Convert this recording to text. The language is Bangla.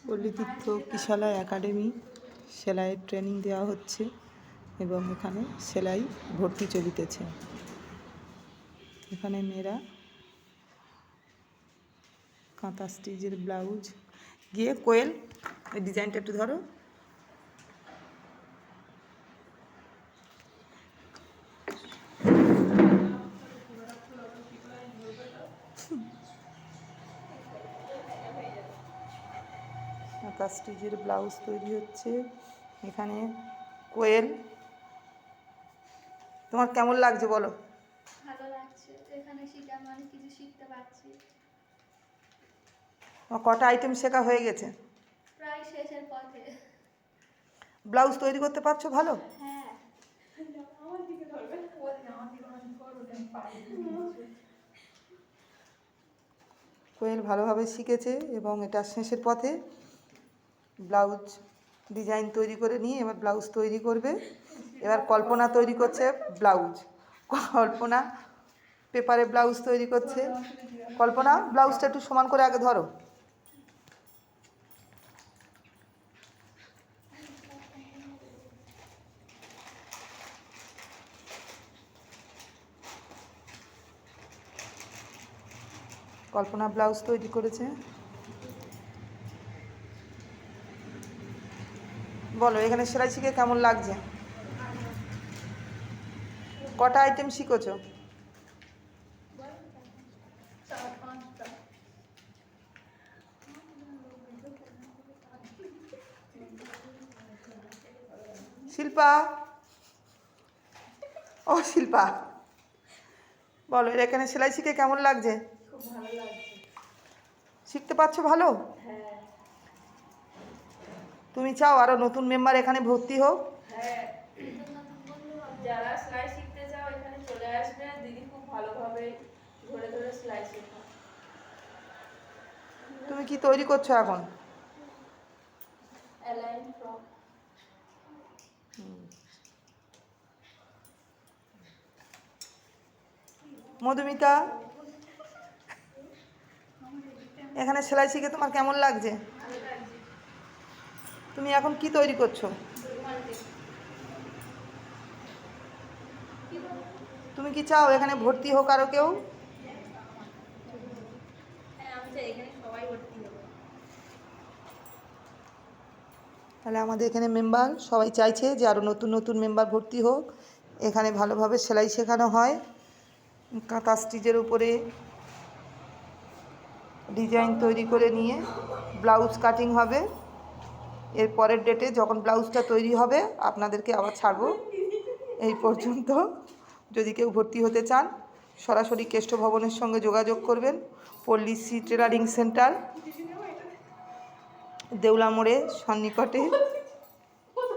পল্লীতীর্থ কিশালয় একাডেমি সেলাইয়ের ট্রেনিং দেওয়া হচ্ছে এবং এখানে সেলাই ভর্তি চলিতেছে। এখানে মেয়েরা কাঁথা স্টিচের ব্লাউজ গিয়ে কোয়েল এই ডিজাইনটা একটু ধরো। কাঁথা স্টিচের ব্লাউজ তৈরি হচ্ছে এখানে। কোয়েল, তোমার কেমন লাগছে বলো? ভালো লাগছে, এখানে শিখে আমি অনেক কিছু শিখতে পারছি। কটা আইটেম শেখা হয়ে গেছে? প্রায় শেষের পথে। ব্লাউজ তৈরি করতে পারছো ভালো? হ্যাঁ। কোয়েল ভালোভাবে শিখেছে এবং এটা শেষের পথে। ব্লাউজ ডিজাইন তৈরি করে নিয়ে এবার ব্লাউজ তৈরি করবে। এবার কল্পনা তৈরি করছে ব্লাউজ। কল্পনা পেপারে ব্লাউজ তৈরি করছে। কল্পনা, ব্লাউজটা একটু সমান করে আগে ধরো। কল্পনা ব্লাউজ তৈরি করেছে। বলো, এখানে সেলাই শিখে কেমন লাগছে? কটা আইটেম শিখেছো? শিল্পা, ও শিল্পা বলো, এখানে সেলাই শিখে কেমন লাগছে? খুব ভালো লাগছে। শিখতে পারছো ভালো? হ্যাঁ। তুমি চাও আরো নতুন মেম্বার এখানে ভর্তি হোক? হ্যাঁ, যারা সেলাই শিখতে চাও এখানে চলে আসবে। দিদি খুব ভালোভাবে ধরে ধরে সেলাই শেখায়। তুমি কি তৈরি করছো এখন? Align frock. মধুমিতা, এখানে সেলাই শিখে তোমার কেমন লাগছে? ভালো লাগছে। তুমি এখন কি তৈরি করছো? তুমি কি চাও এখানে ভর্তি হোক আরো কেউ? হ্যাঁ, আমি চাই এখানে সবাই ভর্তি হবে। তাহলে আমাদের এখানে মেম্বার সবাই চাইছে যে আরও নতুন নতুন মেম্বার ভর্তি হোক। এখানে ভালোভাবে সেলাই শেখানো হয়। কাঁথা স্টিচের উপরে ডিজাইন তৈরি করে নিয়ে ব্লাউজ কাটিং হবে। এর পরের ডেটে যখন ব্লাউজটা তৈরি হবে আপনাদেরকে আবার ছাড়বো। এই পর্যন্ত। যদি কেউ ভর্তি হতে চান সরাসরি কেষ্ট ভবনের সঙ্গে যোগাযোগ করবেন। পল্লীশ্রী টেলারিং সেন্টার, দেউলা মোড়ে সন্নিকটে।